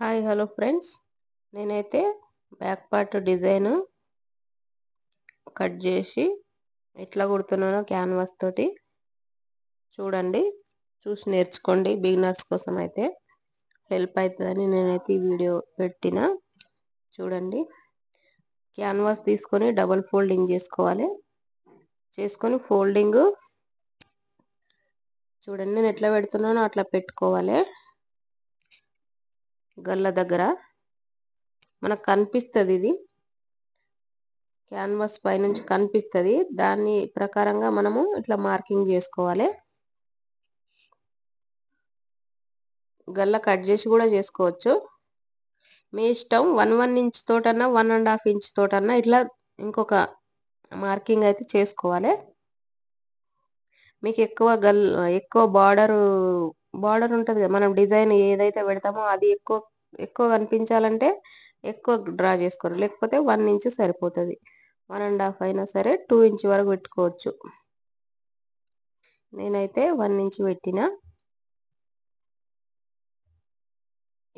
Hi hello friends, నేనైతే back part design cut చేసి ఎట్లా కుడుతున్నానో క్యాన్వాస్ తోటి చూడండి. చూసి నేర్చుకోండి. బిగినర్స్ కోసం అయితే హెల్ప్ అవుతుందని నేనైతే ఈ వీడియో పెట్టిన. చూడండి, క్యాన్వాస్ తీసుకొని డబల్ ఫోల్డింగ్ చేసుకోవాలి. చేసుకొని ఫోల్డింగ్ చూడండి, నేను ఎట్లా పెడుతున్నానో అట్లా పెట్టుకోవాలి. గల్ల దగ్గర మనకు కనిపిస్తుంది, ఇది క్యాన్వాస్ పైనుంచి కనిపిస్తుంది. దాని ప్రకారంగా మనము ఇట్లా మార్కింగ్ చేసుకోవాలి. గల్ల కట్ చేసి కూడా చేసుకోవచ్చు, మీ ఇష్టం. 1 ఇంచ్ తోటన్నా 1.5 ఇంచ్ తోటన్నా ఇట్లా ఇంకొక మార్కింగ్ అయితే చేసుకోవాలి. మీకు ఎక్కువ బార్డర్ ఉంటుంది కదా, మనం డిజైన్ ఏదైతే పెడతామో అది ఎక్కువ కనిపించాలంటే ఎక్కువ డ్రా చేసుకోవాలి. లేకపోతే 1 ఇంచ్ సరిపోతుంది. 1.5 అయినా సరే 2 ఇంచ్ వరకు పెట్టుకోవచ్చు. నేనైతే 1 ఇంచ్ పెట్టిన.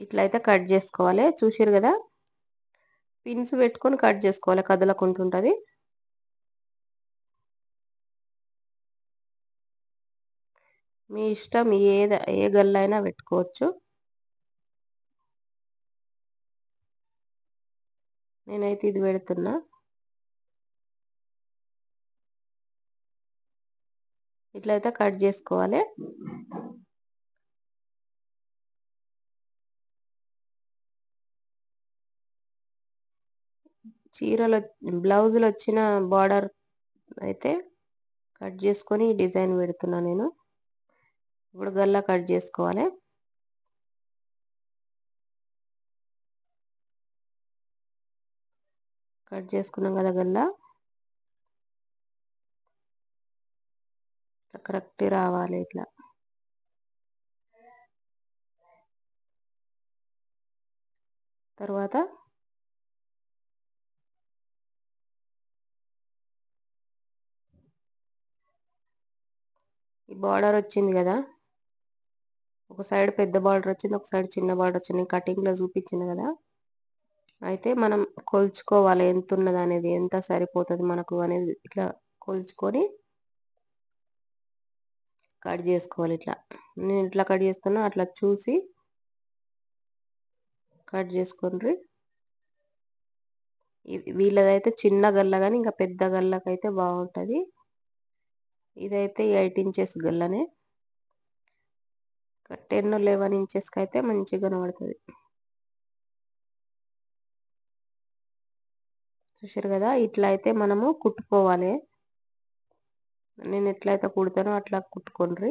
ఇట్లయితే కట్ చేసుకోవాలి. చూసారు కదా, పిన్స్ పెట్టుకొని కట్ చేసుకోవాలి, కదలకుంటుంటుంది. మీ ఇష్టం, ఏ గల్లైనా పెట్టుకోవచ్చు. నేనైతే ఇది పెడుతున్నా. ఇట్లయితే కట్ చేసుకోవాలి. బ్లౌజులు వచ్చిన బార్డర్ అయితే కట్ చేసుకొని డిజైన్ పెడుతున్నా నేను. ఇప్పుడు గల్లా కట్ చేసుకోవాలి. కట్ చేసుకున్నాం కదా గల్లా, కరెక్ట్ రావాలి. ఇట్లా తర్వాత ఈ బార్డర్ వచ్చింది కదా, ఒక సైడ్ పెద్ద బార్డర్ వచ్చింది, ఒక సైడ్ చిన్న బార్డర్ వచ్చింది. కటింగ్ లో చూపించింది కదా, అయితే మనం కొలుచుకోవాలి ఎంత ఉన్నది అనేది, ఎంత సరిపోతుంది మనకు అనేది. ఇట్లా కొలుచుకొని కట్ చేసుకోవాలి. ఇట్లా నేను ఇట్లా కట్ చేస్తున్నా, అట్లా చూసి కట్ చేసుకోండి. వీళ్ళదైతే చిన్న గల్ల కానీ ఇంకా పెద్ద గల్లకైతే బాగుంటుంది. ఇదైతే 8 ఇంచెస్ గల్లనే, 10-11 ఇంచెస్కి అయితే మంచిగా కనబడుతుంది. చూసారు కదా, ఇట్లా అయితే మనము కుట్టుకోవాలి. నేను ఎట్లయితే కుడతానో అట్లా కుట్టుకోండి.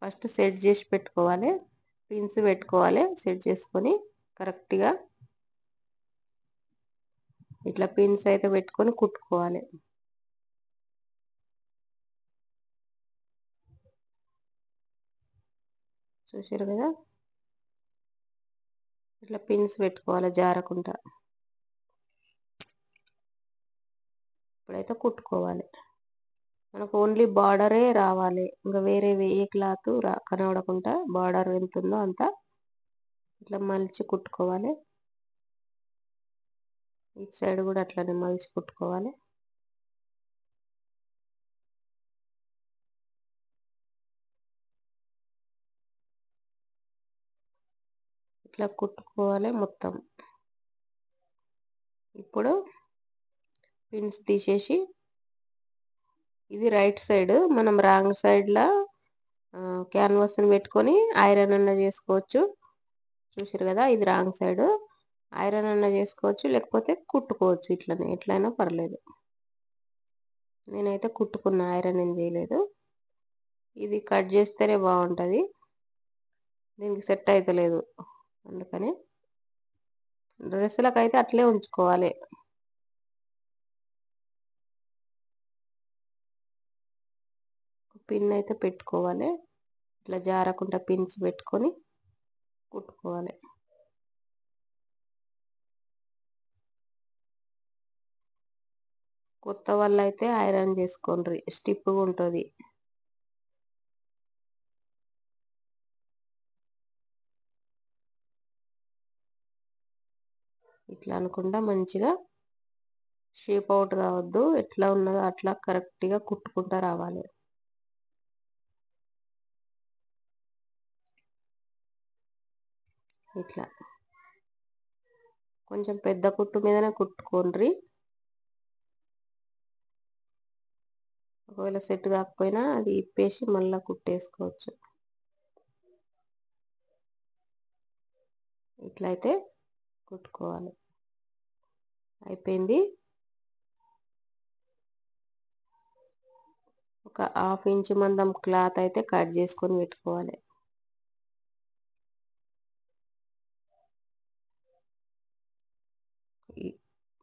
ఫస్ట్ సెట్ చేసి పెట్టుకోవాలి, పిన్స్ పెట్టుకోవాలి. సెట్ చేసుకొని కరెక్ట్గా ఇట్లా పిన్స్ అయితే పెట్టుకొని కుట్టుకోవాలి. చూసారు కదా, ఇట్లా పిన్స్ పెట్టుకోవాలి జారకుండా. ఇప్పుడైతే కుట్టుకోవాలి. మనకు ఓన్లీ బార్డరే రావాలి, ఇంకా వేరే ఏ క్లాత్ కనబడకుండా బార్డర్ ఎంత ఉందో అంతా ఇట్లా మలిచి కుట్టుకోవాలి. ఇటు సైడ్ కూడా అట్లనే మలిచి కుట్టుకోవాలి. ఇట్లా కుట్టుకోవాలి మొత్తం. ఇప్పుడు పిన్స్ తీసేసి, ఇది రైట్ సైడ్, మనం రాంగ్ సైడ్లో క్యాన్వాస్ని పెట్టుకొని ఐరన్ అన్న చేసుకోవచ్చు. చూసారు కదా, ఇది రాంగ్ సైడ్. ఐరన్ అన్న చేసుకోవచ్చు, లేకపోతే కుట్టుకోవచ్చు. ఇట్లనే ఎట్లయినా పర్లేదు. నేనైతే కుట్టుకున్నా, ఐరన్ ఏం చేయలేదు. ఇది కట్ చేస్తేనే బాగుంటుంది, దీనికి సెట్ అవుతలేదు. అందుకని డ్రెస్సులకు అయితే అట్లే ఉంచుకోవాలి. పిన్ అయితే పెట్టుకోవాలి. ఇట్లా జారకుండా పిన్స్ పెట్టుకొని కుట్టుకోవాలి. కొత్త వాళ్ళు అయితే ఐరన్ చేసుకోండి, స్టిప్గా ఉంటుంది. ఇట్లా అనుకుంటా మంచిగా షేప్ అవుట్ కావద్దు, ఎట్లా ఉన్నదో అట్లా కరెక్ట్గా కుట్టుకుంటా రావాలి. ఇట్లా కొంచెం పెద్ద కుట్టు మీదనే కుట్టుకోండి. ఒకవేళ సెట్ కాకపోయినా అది ఇప్పేసి మళ్ళీ కుట్టేసుకోవచ్చు. ఇట్లయితే కుట్టుకోవాలి. అయిపోయింది. ఒక 1/2 ఇంచు మందం క్లాత్ అయితే కట్ చేసుకొని పెట్టుకోవాలి.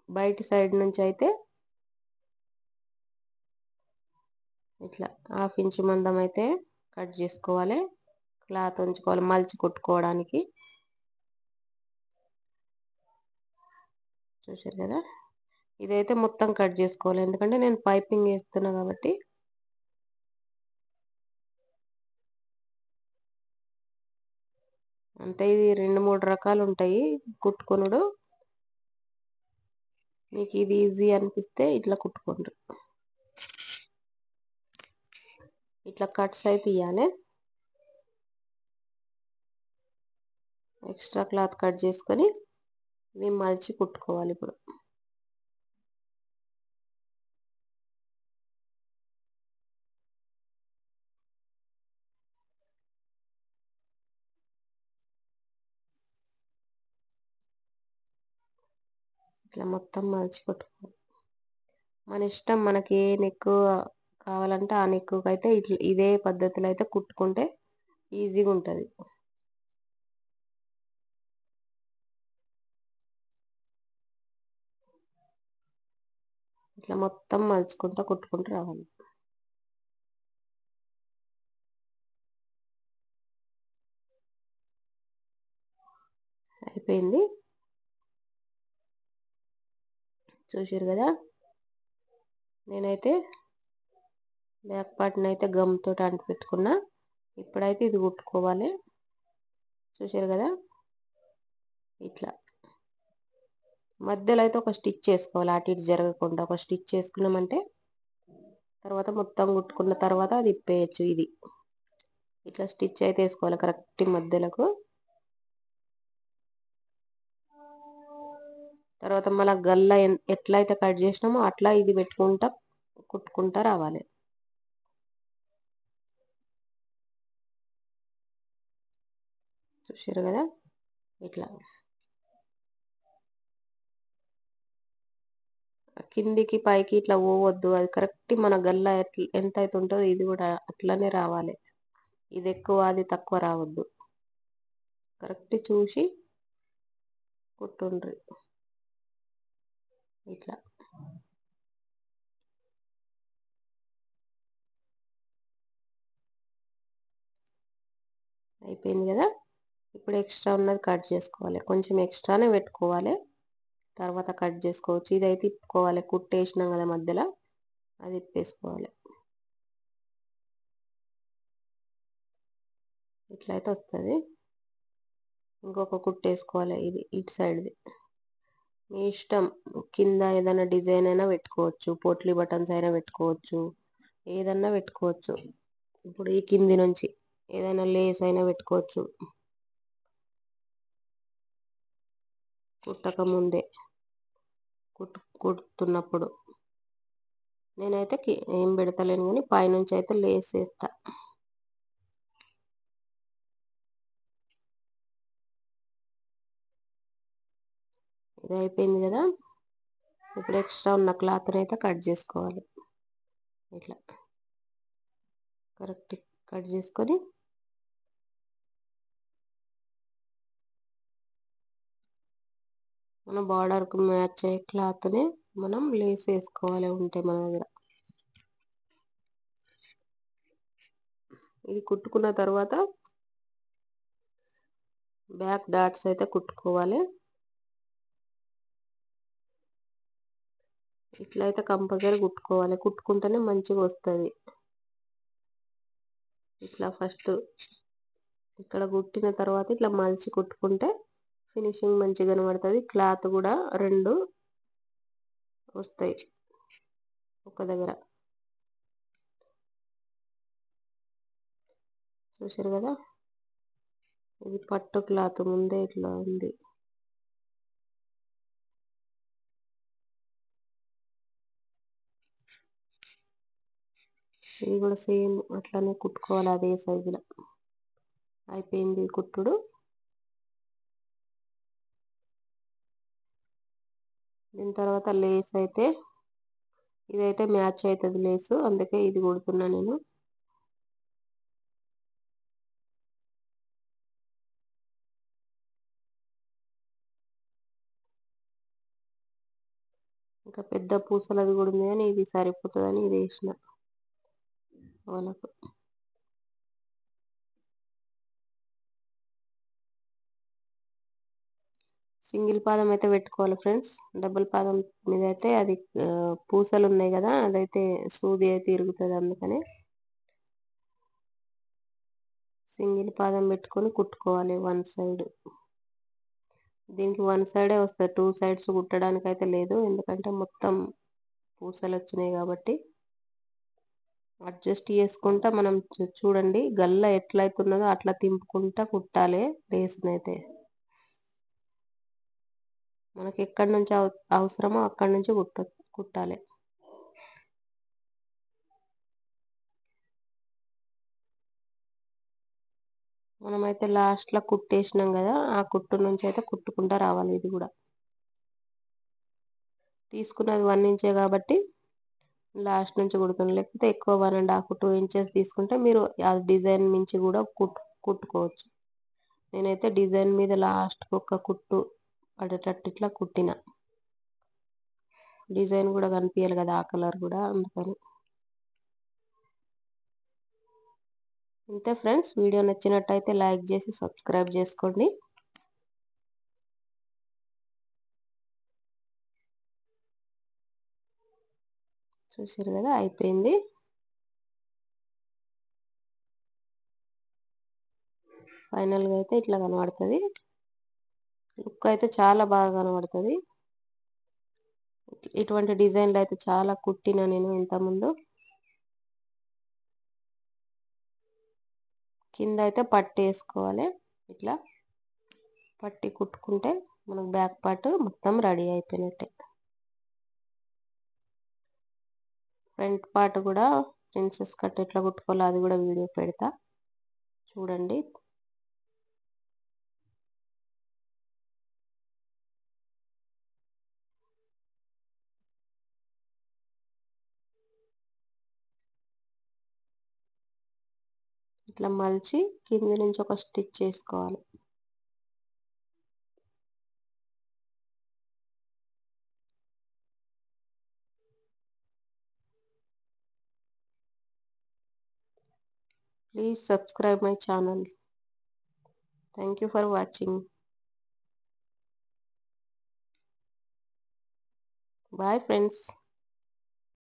బయటి సైడ్ నుంచి అయితే ఇట్లా 1/2 ఇంచు మందం అయితే కట్ చేసుకోవాలి. క్లాత్ ఉంచుకోవాలి మలిచి కుట్టుకోవడానికి. చూశారు కదా, ఇదైతే మొత్తం కట్ చేసుకోవాలి, ఎందుకంటే నేను పైపింగ్ వేస్తున్నా కాబట్టి. అంటే ఇది 2-3 రకాలు ఉంటాయి కుట్టుకొనుడు. మీకు ఇది ఈజీ అనిపిస్తే ఇట్లా కుట్టుకోండి. ఇట్లా కట్స్ అయితే ఇవ్వాలి. ఎక్స్ట్రా క్లాత్ కట్ చేసుకొని మేము మలిచి కుట్టుకోవాలి. ఇప్పుడు ఇట్లా మొత్తం మలిచి కుట్టుకోవాలి. మన ఇష్టం, మనకి ఏ నెక్ కావాలంటే ఆ నెక్ అయితే ఇదే పద్ధతిలో అయితే కుట్టుకుంటే ఈజీగా ఉంటుంది. ఇట్లా మొత్తం మలుచుకుంటూ కుట్టుకుంటూ రావాలి. అయిపోయింది. చూసారు కదా, నేనైతే బ్యాక్ పార్ట్ని అయితే గమ్ తోటి అంటి పెట్టుకున్నా. ఇప్పుడైతే ఇది కుట్టుకోవాలి. చూసారు కదా, ఇట్లా మధ్యలో అయితే ఒక స్టిచ్ చేసుకోవాలి. అటు ఇటు జరగకుండా ఒక స్టిచ్ చేసుకున్నామంటే తర్వాత మొత్తం కుట్టుకున్న తర్వాత అది ఇప్పేయచ్చు. ఇది ఇట్లా స్టిచ్ అయితే వేసుకోవాలి కరెక్ట్ మధ్యలకు. తర్వాత మళ్ళీ గల్ల ఎట్లా అయితే కట్ చేసినామో అట్లా ఇది పెట్టుకుంటా కుట్టుకుంటా రావాలి. చూసారు కదా, ఇట్లా కిందికి పైకి ఇట్లా పోవద్దు. అది కరెక్ట్ మన గల్ల ఎంత అయితే ఉంటుందో ఇది కూడా అట్లనే రావాలి. ఇది ఎక్కువ అది తక్కువ రావద్దు. కరెక్ట్ చూసి కుట్టుండ్రి. ఇట్లా అయిపోయింది కదా. ఇప్పుడు ఎక్స్ట్రా ఉన్నది కట్ చేసుకోవాలి. కొంచెం ఎక్స్ట్రానే పెట్టుకోవాలి, తర్వాత కట్ చేసుకోవచ్చు. ఇదైతే ఇప్పుకోవాలి, కుట్టేసినాం కదా మధ్యలో, అది ఇప్పేసుకోవాలి. ఇట్లయితే వస్తుంది. ఇంకొక కుట్టేసుకోవాలి. ఇది ఇటు సైడ్ది మీ ఇష్టం. కింద ఏదైనా డిజైన్ అయినా పెట్టుకోవచ్చు, పోట్లీ బటన్స్ అయినా పెట్టుకోవచ్చు, ఏదన్నా పెట్టుకోవచ్చు. ఇప్పుడు ఈ కింది నుంచి ఏదైనా లేస్ అయినా పెట్టుకోవచ్చు కుట్టక ముందే, కుడుతున్నప్పుడు. నేనైతే ఏం పెడతలేను కానీ పైనుంచి అయితే లేస్ వేస్తా. ఇది అయిపోయింది కదా. ఇప్పుడు ఎక్స్ట్రా ఉన్న క్లాత్ని అయితే కట్ చేసుకోవాలి. ఇట్లా కరెక్ట్ కట్ చేసుకొని మన బార్డర్కు మ్యాచ్ అయ్యే క్లాత్ని మనం లేస్ వేసుకోవాలి ఉంటే మన దగ్గర. ఇది కుట్టుకున్న తర్వాత బ్యాక్ డాట్స్ అయితే కుట్టుకోవాలి. ఇట్లయితే కంపల్సరీ కుట్టుకోవాలి, కుట్టుకుంటేనే మంచిగా వస్తుంది. ఇట్లా ఫస్ట్ ఇక్కడ కుట్టిన తర్వాత ఇట్లా మలిచి కుట్టుకుంటే ఫినిషింగ్ మంచిగా కనబడుతుంది. క్లాత్ కూడా 2 వస్తాయి ఒక దగ్గర. చూసారు కదా, ఇది పట్టు క్లాత్ ముందే ఇట్లా ఉంది. ఇది కూడా సేమ్ అట్లానే కుట్టుకోవాలి అదే సైజులో. అయిపోయింది కుట్టుడు. దీని తర్వాత లేస్ అయితే ఇదైతే మ్యాచ్ అవుతుంది లేసు, అందుకే ఇది కుడుతున్నా నేను. ఇంకా పెద్ద పూసలది కూడా ఉంది కానీ ఇది సరిపోతుందని ఇది వేసిన వాళ్ళకు. సింగిల్ పాదం అయితే పెట్టుకోవాలి ఫ్రెండ్స్. డబుల్ పాదం మీద అయితే అది పూసలు ఉన్నాయి కదా, అదైతే సూది అయితే తిరుగుతుంది. అందుకని సింగిల్ పాదం పెట్టుకొని కుట్టుకోవాలి 1 సైడ్. దీనికి 1 సైడే వస్తుంది, 2 సైడ్స్ కుట్టడానికి అయితే లేదు. ఎందుకంటే మొత్తం పూసలు వచ్చినాయి కాబట్టి అడ్జస్ట్ చేసుకుంటా మనం చూడండి గల్ల ఎట్లయితున్నదో అట్లా తింపుకుంటా కుట్టాలి లేసునైతే. మనకి ఎక్కడి నుంచి అవసరమో అక్కడి నుంచి కుట్టాలి. మనమైతే లాస్ట్లో కుట్టేసినాం కదా, ఆ కుట్టు నుంచి అయితే కుట్టుకుంటా రావాలి. ఇది కూడా తీసుకున్నది 1 ఇంచే కాబట్టి లాస్ట్ నుంచి కుడుతుంది. లేకపోతే ఎక్కువ 1.5 2 ఇంచెస్ తీసుకుంటే మీరు ఆ డిజైన్ మించి కూడా కుట్టుకోవచ్చు. నేనైతే డిజైన్ మీద లాస్ట్ ఒక కుట్టు పడేటట్టు ఇట్లా కుట్టిన. డిజైన్ కూడా కనిపించాలి కదా, ఆ కలర్ కూడా, అందుకని. అంతే ఫ్రెండ్స్, వీడియో నచ్చినట్టయితే లైక్ చేసి సబ్స్క్రైబ్ చేసుకోండి. చూసారు కదా, అయిపోయింది. ఫైనల్గా అయితే ఇట్లా కనబడుతుంది. లుక్ అయితే చాలా బాగా కనబడుతుంది. ఇటువంటి డిజైన్లు అయితే చాలా కుట్టిన నేను ఇంతకుముందు. కింద అయితే పట్టి వేసుకోవాలి. ఇట్లా పట్టి కుట్టుకుంటే మనకు బ్యాక్ పార్ట్ మొత్తం రెడీ అయిపోయినట్టే. ఫ్రంట్ పార్ట్ కూడా ప్రిన్సెస్ కట్ ఎట్లా కుట్టుకోవాలో అది కూడా వీడియో పెడతా, చూడండి. ఇట్లా మలిచి కింది నుంచి ఒక స్టిచ్ చేసుకోవాలి. Please subscribe my channel. Thank you for watching. Bye friends.